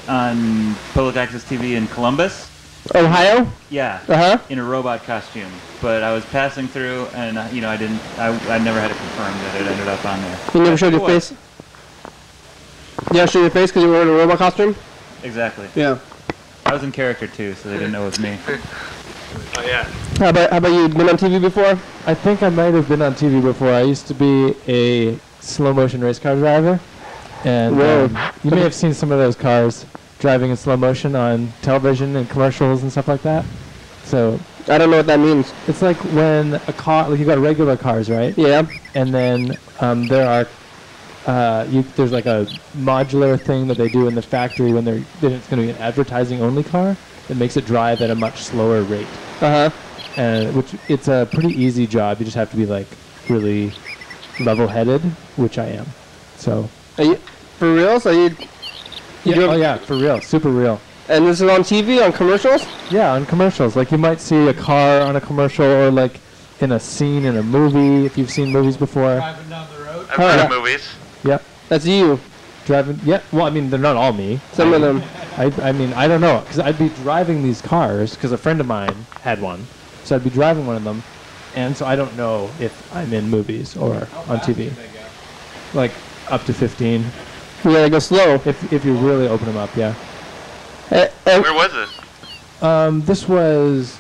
on public access TV in Columbus, Ohio? Yeah. In a robot costume, but I was passing through, and I never had it confirmed that it ended up on there. You never showed your face? You never showed your face because you were in a robot costume? Exactly. Yeah. I was in character too, so they didn't know it was me. Oh yeah. How about you? Been on TV before? I think I might have been on TV before. I used to be a slow motion race car driver, and you may have seen some of those cars driving in slow motion on television and commercials and stuff like that. So I don't know what that means. It's like when a car, like you got regular cars, right? Yeah. And then there are there's like a modular thing that they do in the factory when it's going to be an advertising only car that makes it drive at a much slower rate. And which it's a pretty easy job. You just have to be like really level-headed, which I am. So. Are you for real? So you oh yeah, for real, super real. And this is on TV, on commercials? Yeah, on commercials. Like you might see a car on a commercial, or like in a scene in a movie, if you've seen movies before. Driving down the road. I've heard of movies. Yep. That's you. Driving, yeah. Well, I mean, they're not all me. Some of them. I mean, I don't know, because I'd be driving these cars, because a friend of mine had one. So I'd be driving one of them, and so I don't know if I'm in movies or on TV. Like, up to 15. You gotta go slow. If you really open them up, yeah. Where was this? This was,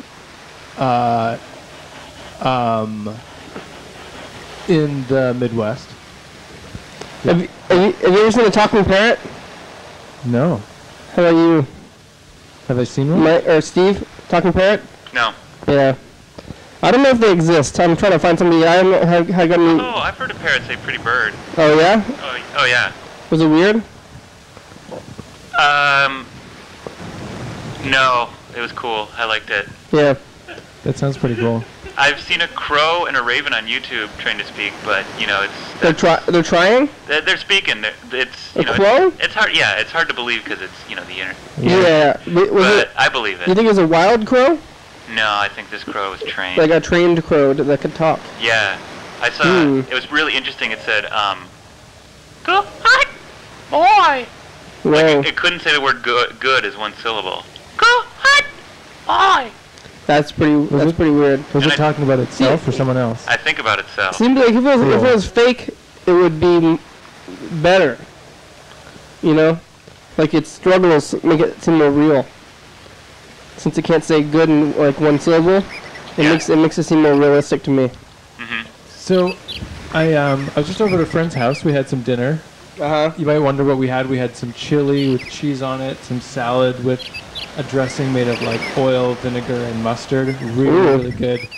in the Midwest. Have you ever seen a talking parrot? No. How about you? Have I seen one? Or Steve, talking parrot? No. Yeah. I don't know if they exist. I'm trying to find somebody. I haven't had any. Oh, I've heard a parrot say pretty bird. Oh, yeah? Oh yeah. Was it weird? No, it was cool. I liked it. Yeah. That sounds pretty cool. I've seen a crow and a raven on YouTube train to speak, but you know it's. They're trying. They're speaking. It's a crow. It's hard. Yeah, it's hard to believe because it's the internet. Yeah. But I believe it. You think it was a wild crow? No, I think this crow was trained. Like a trained crow that could talk. Yeah, I saw. It was really interesting. It said, "Go hot boy." Like it couldn't say the word good as one syllable. Go hot boy. That's pretty weird. Was it talking about itself or someone else? I think about itself. Seemed like if it was fake, it would be better. You know, like its struggles make it seem more real. Since it can't say good in like one syllable, it makes it seem more realistic to me. So, I was just over at a friend's house. We had some dinner, You might wonder what we had. We had some chili with cheese on it, some salad with a dressing made of like oil, vinegar, and mustard. Really, really good.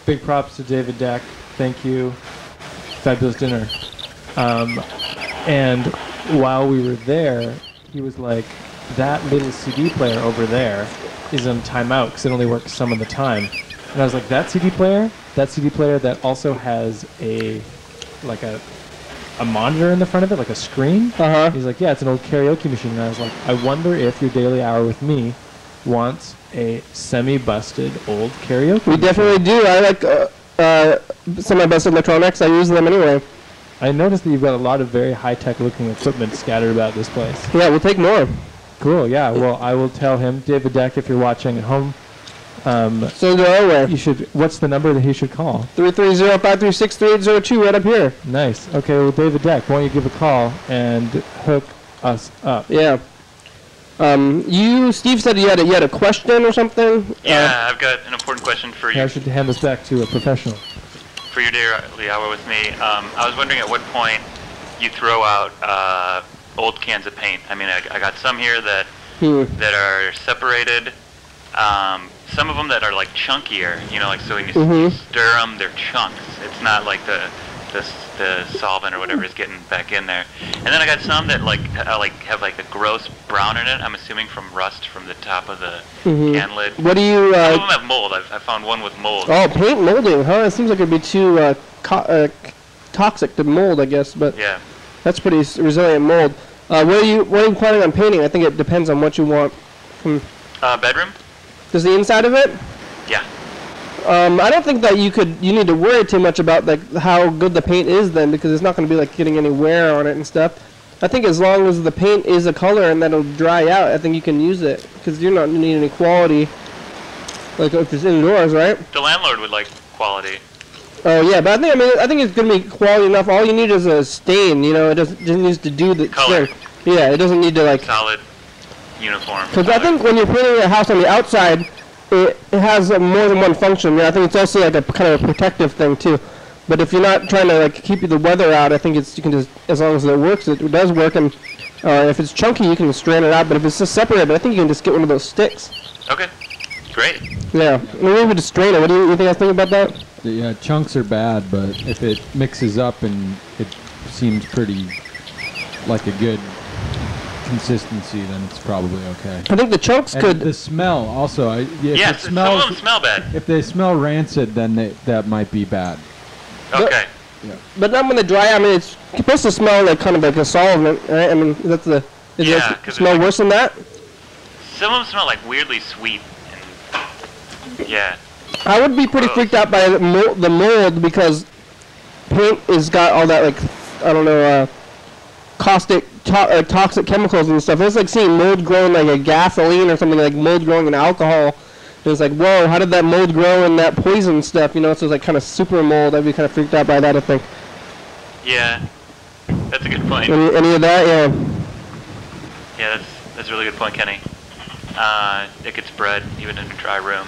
Big props to David Deck. Thank you. Fabulous dinner. And while we were there, he was like, that little CD player over there is on timeout because it only works some of the time. And I was like, that CD player that also has a monitor in the front of it, like a screen? He's like, yeah, it's an old karaoke machine. And I was like, I wonder if your daily hour with me wants a semi-busted old karaoke We machine. definitely do. I like semi-busted electronics. I use them anyway. I noticed that you've got a lot of very high-tech looking equipment scattered about this place. Yeah, we'll take more. Cool, yeah. Well, I will tell him, David Deck, if you're watching at home, so go away. You should. What's the number that he should call? 330-536-3802, right up here. Nice. Okay, well, David Deck, why don't you give a call and hook us up? Yeah. Steve said you had a question or something? Yeah, I've got an important question for you. Yeah, I should hand this back to a professional. For your daily hour with me, I was wondering at what point you throw out old cans of paint. I mean, I got some here that are separated. Some of them that are like chunkier, like so when you stir them, they're chunks. It's not like the solvent or whatever is getting back in there. And then I got some that have like a gross brown in it. I'm assuming from rust from the top of the can lid. What do you? Some of them have mold. I found one with mold. Oh, paint molding, huh? It seems like it'd be too toxic to mold, I guess. But yeah, that's pretty resilient mold. What are you planning on painting? I think it depends on what you want. Bedroom. Just the inside of it? Yeah. I don't think that you need to worry too much about like how good the paint is then, because it's not going to be like getting any wear on it and stuff. I think as long as the paint is a color and that'll dry out, I think you can use it, because you're not going to need any quality. Like if it's indoors, right? The landlord would like quality. Oh yeah, but I think it's going to be quality enough. All you need is a stain. It just needs to do the color. Yeah, it doesn't need to like solid uniform. Because I think when you're painting a house on the outside, it has more than one function. I think it's also like a kind of a protective thing too. But if you're not trying to like keep the weather out, I think you can just, as long as it works, it does work. And if it's chunky, you can strain it out. But if it's just separated, I think you can just get one of those sticks. Okay, great. Yeah, maybe we just strain it. What do you think I think about that? Yeah, chunks are bad, but if it mixes up and it seems pretty like a good consistency, then it's probably okay. I think the chunks and could. The smell also. Yes, some of them smell bad. If they smell rancid, then that might be bad. Okay. But not when they dry. I mean, it's supposed to smell like kind of like a solvent, right? I mean, that's the. Yeah, does it smell worse than that? Some of them smell like weirdly sweet. And yeah. I would be pretty freaked out by the mold, because paint has got all that, like, I don't know, caustic, toxic chemicals and stuff. It's like seeing mold growing like a gasoline or something, like mold growing in alcohol. It's like, whoa, how did that mold grow in that poison stuff? So it's like kind of super mold. I'd be kind of freaked out by that, I think. Yeah, that's a good point. Any of that, yeah. Yeah, that's a really good point, Kenny. It gets spread even in a dry room.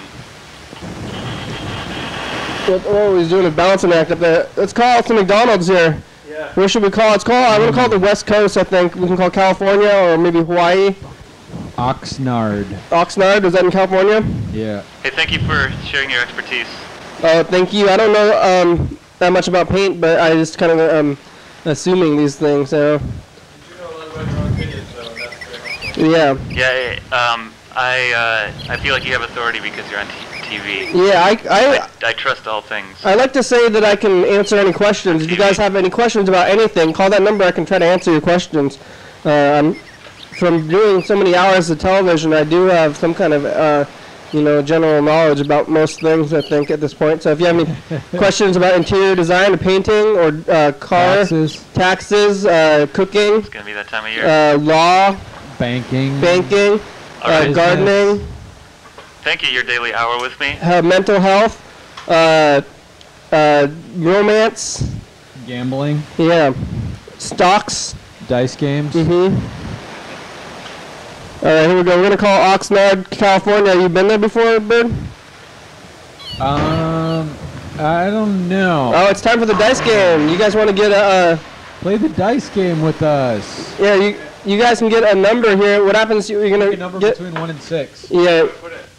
Oh, he's doing a balancing act up there. Let's call some McDonald's here. Yeah. Where should we call? I'm going to call it the West Coast, I think. We can call California or maybe Hawaii. Oxnard. Oxnard, is that in California? Yeah. Hey, thank you for sharing your expertise. Oh, thank you. I don't know that much about paint, but I just kind of assuming these things. So. Yeah. Yeah. I feel like you have authority because you're on TV. Yeah, I trust all things. I like to say that I can answer any questions. If you guys have any questions about anything, call that number. I can try to answer your questions. From doing so many hours of television, I do have some kind of, general knowledge about most things, I think, at this point. So if you have any questions about interior design, painting, or car, taxes, cooking, it's going to be that time of year. Law, banking, gardening. Thank you, your daily hour with me. Mental health, romance, gambling. Yeah, stocks, dice games. All right, here we go. We're gonna call Oxnard, California. Have you been there before, Berd? I don't know. Oh, it's time for the dice game. You guys want to get Play the dice game with us. Yeah, you guys can get a number here. What happens? You're gonna Pick a number between 1 and 6. Yeah,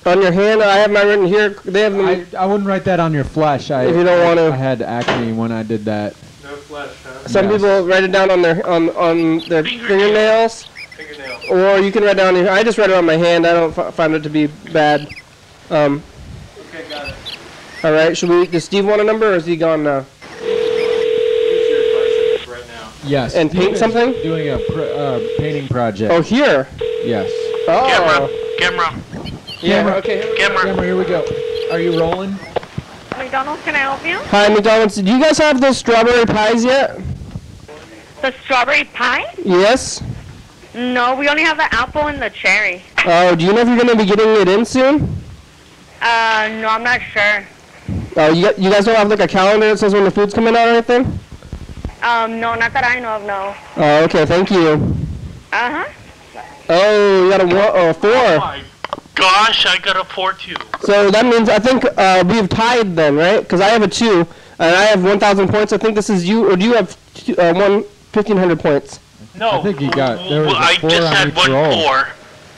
on your hand. I have mine written here. They have them. I wouldn't write that on your flesh. If you don't want to. I had acne when I did that. No flesh, huh? Some people write it down on their fingernails. Or you can write down your. I just write it on my hand. I don't find it to be bad. Okay, got it. All right. Does Steve want a number, or is he gone now? Yes. And paint something? Doing a painting project. Oh, here? Yes. Oh. Camera. Yeah, okay. Camera, here we go. Are you rolling? McDonald's, can I help you? Hi, McDonald's. Do you guys have those strawberry pies yet? The strawberry pie? Yes. No, we only have the apple and the cherry. Oh, do you know if you're going to be getting it in soon? No, I'm not sure. Oh, you guys don't have like a calendar that says when the food's coming out or anything? No, not that I know of, no. Oh, okay, thank you. Uh-huh. Oh, you got a 4. Oh my gosh, I got a 4 too. So that means I think we've tied then, right? Because I have a 2, and I have 1,000 points. I think this is you, or do you have 1,500 points? No. I think you got. There was I a 4 just on had each 1 roll. 4.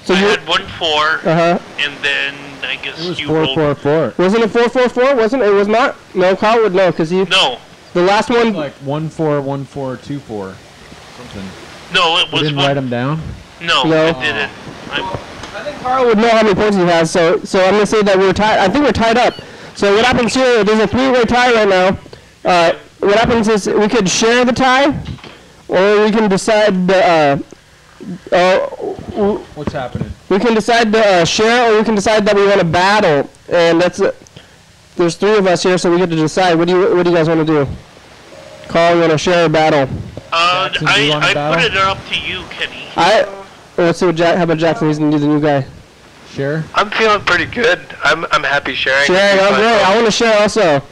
So I you had 1 4. And then I guess It was you 4, rolled. 4, 4. Wasn't it 4, 4, 4? Wasn't it? It was not. No, Carl would know because he. No. The last one. Like 1, 4, 1, 4, 2, 4. Something. No, it You was didn't 1. write them down? No, No. I didn't. I think Carl would know how many points he has, so I'm gonna say that we're tied. I think we're tied up. So what happens here? There's a 3-way tie right now. What happens is we could share the tie, or we can decide. What's happening? We can decide to share, or we can decide that we want to battle, and that's. There's 3 of us here, so we get to decide. What do you guys want to do? Carl, you want to share or battle? Jackson, do you wanna I battle? put it up to you, Kenny. Let's see what how about Jackson? He's gonna do the new guy. Share? I'm feeling pretty good. I'm happy sharing. Sharing, oh great. I want to share also.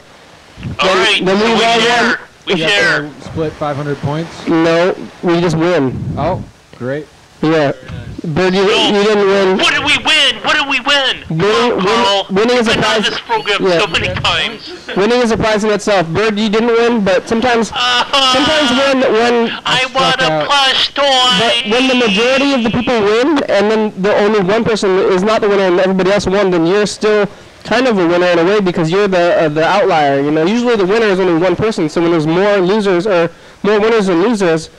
Alright, then so we we roll share. one. We share. Split 500 points? No, we just win. Oh, great. Yeah. Bird, you didn't win. What did we win? What did we win? Winning is a I've been on prize. this program so many times. Winning is a prize in itself. Bird, you didn't win, but sometimes when I want a plush toy. But when the majority of the people win, and then the only one person is not the winner and everybody else won, then you're still kind of a winner in a way because you're the outlier. You know, usually the winner is only one person. So when there's more losers or more winners than losers,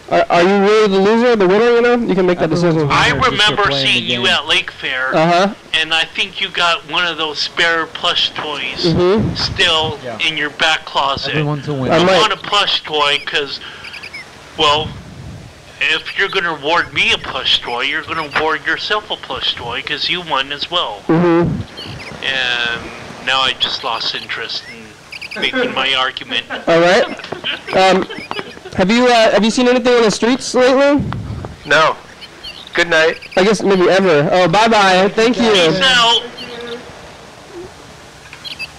are you really the loser, the winner? You know, you can make that decision. I remember seeing you at Lake Fair, Uh-huh. and I think you got one of those spare plush toys Mhm. still in your back closet. Everyone's a winner. I I might- want a plush toy because, well, if you're going to award me a plush toy, you're going to award yourself a plush toy because you won as well. Mhm. And now I just lost interest in making my argument. All right. Have you seen anything in the streets lately? No. Good night. I guess maybe ever. Oh, bye-bye. Thank you. Peace out.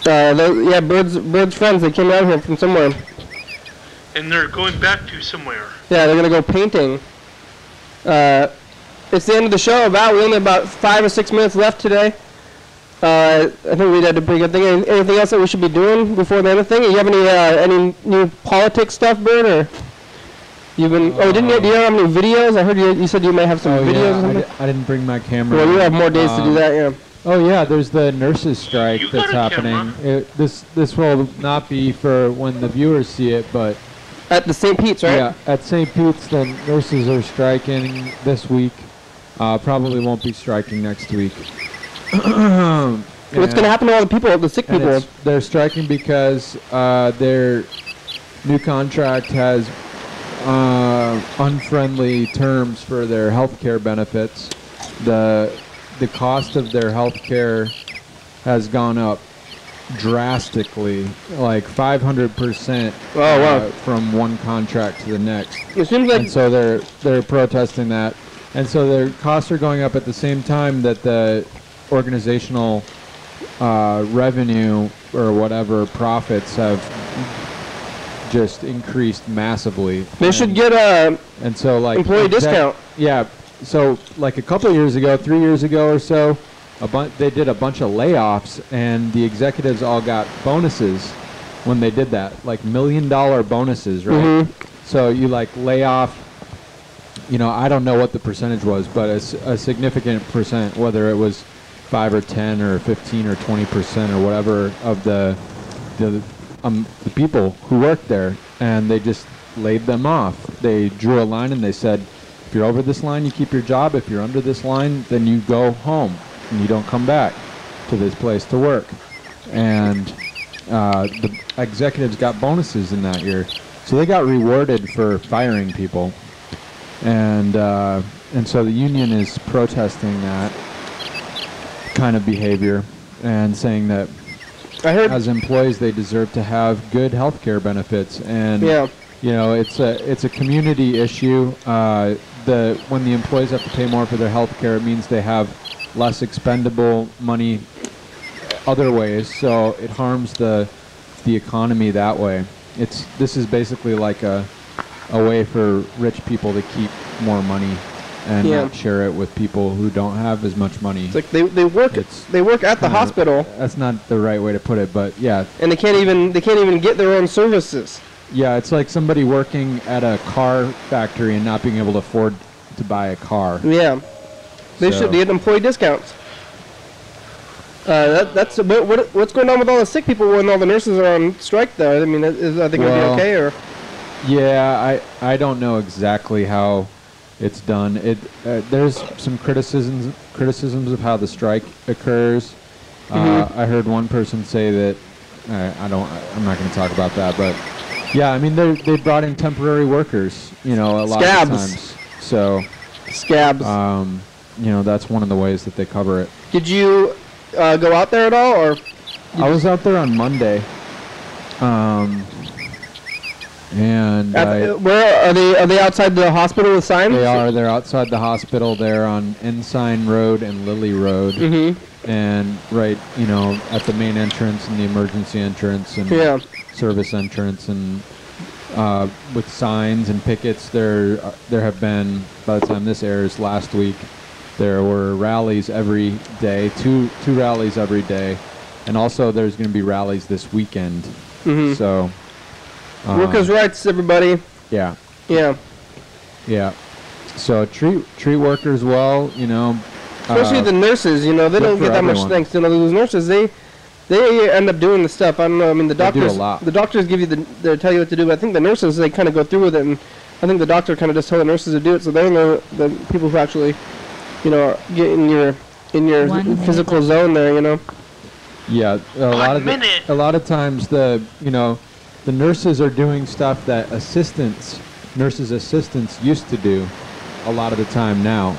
Yeah, Bird's friends, they came out here from somewhere. And they're going back to somewhere. Yeah, they're going to go painting. It's the end of the show. We only have about 5 or 6 minutes left today. I think we did a pretty good thing. Anything else that we should be doing before the end of the thing? You have any new politics stuff, Bird, or you've been? Do you have any videos? I heard you said you may have some videos. Or something? I didn't bring my camera. Well, you have more days to do that, yeah. Oh yeah, there's the nurses' strike that's happening. This will not be for when the viewers see it, but at the St. Pete's, right? Yeah, at St. Pete's, the nurses are striking this week. Probably won't be striking next week. What's going to happen to all the people, the sick people? They're striking because their new contract has unfriendly terms for their health care benefits. The cost of their health care has gone up drastically, like 500%. Oh, wow. From one contract to the next. It seems like. And so they're protesting that, and so their costs are going up at the same time that the organizational revenue or whatever profits have just increased massively. They should get a and so like employee discount. Yeah, so like a couple of years ago, 3 years ago or so, they did a bunch of layoffs, and the executives all got bonuses when they did that, like $1 million bonuses, right? So you like lay off, you know, I don't know what the percentage was, but a significant percent, whether it was 5 or 10 or 15 or 20% or whatever of the people who worked there, and they just laid them off. They drew a line and they said, if you're over this line, you keep your job. If you're under this line, then you go home and you don't come back to this place to work. And the executives got bonuses in that year, so they got rewarded for firing people. And so the union is protesting that kind of behavior and saying that as employees they deserve to have good health care benefits. And you know, it's a community issue. When the employees have to pay more for their health care, it means they have less expendable money other ways, so it harms the economy that way. This is basically like a way for rich people to keep more money and not share it with people who don't have as much money. It's like they work at the hospital. That's not the right way to put it, but yeah. And they can't even get their own services. Yeah, it's like somebody working at a car factory and not being able to afford to buy a car. Yeah, they should get employee discounts. That's what's going on with all the sick people when all the nurses are on strike, though. I mean, I think it'd be okay, or? Yeah, I don't know exactly how it's done. There's some criticisms of how the strike occurs. I heard one person say that I'm not going to talk about that, but yeah, I mean they brought in temporary workers, you know, a lot of times. So scabs. You know, that's one of the ways that they cover it. Did you go out there at all, or? I was out there on Monday. And where are they? Are they outside the hospital with signs? They are. They're outside the hospital. They're on Ensign Road and Lily Road, and right, you know, at the main entrance and the emergency entrance and service entrance, and with signs and pickets. There have been, by the time this airs, last week, there were rallies every day, two rallies every day, and also there's going to be rallies this weekend. So. Workers' rights, everybody. Yeah. Yeah. Yeah. So treat workers well, you know. Especially the nurses, you know, they don't get that much thanks. You know, those nurses, they end up doing the stuff. I don't know. I mean, the doctors. They do a lot. The doctors give you they tell you what to do. But I think the nurses, they kind of go through with it, and I think the doctor kind of just told the nurses to do it. So they're the people who actually, you know, get in your physical zone there. You know. Yeah. A lot of times the nurses are doing stuff that nurses' assistants used to do a lot of the time now.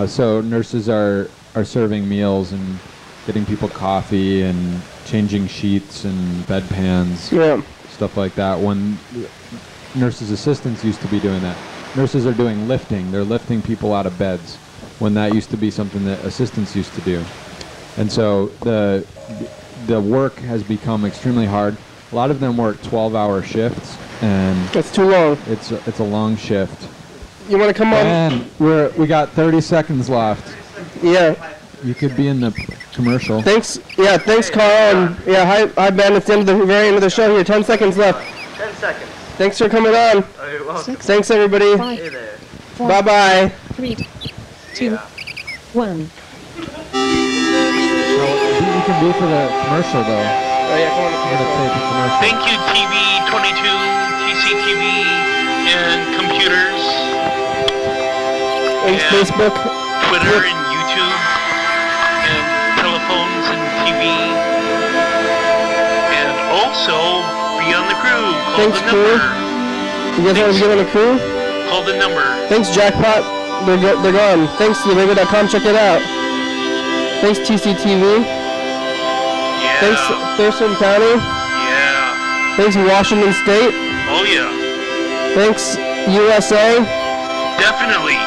So nurses are serving meals and getting people coffee and changing sheets and bedpans, stuff like that. When nurses' assistants used to be doing that. Nurses are doing lifting. They're lifting people out of beds when that used to be something that assistants used to do. And so the work has become extremely hard. A lot of them work 12-hour shifts, and that's too long. It's a long shift. You want to come on? And we got 30 seconds left. Yeah. You could be in the commercial. Thanks. Yeah. Thanks, Carl. And hi, Ben. It's the very end of the show here. 10 seconds left. 10 seconds. Thanks for coming on. Oh, you're welcome. Thanks, everybody. Hey there. Bye bye. 3, 2, 1. You can do for the commercial though. Oh yeah, come on. Thank you, TV 22, TCTV, and computers. And Facebook, Twitter, and YouTube, and telephones and TV, and also be on the crew. Call the number. You guys want to get on the crew? Call the number. Thanks, Jackpot. They're gone. Thanks to radio.com. Check it out. Thanks, TCTV. Thanks, Thurston County. Yeah. Thanks, Washington State. Oh, yeah. Thanks, USA. Definitely.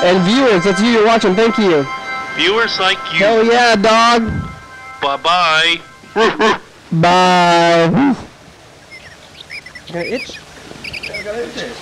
And viewers, that's you you're watching. Thank you. Viewers like you. Hell yeah, dog. Bye-bye. Bye. Got itch? I got itch.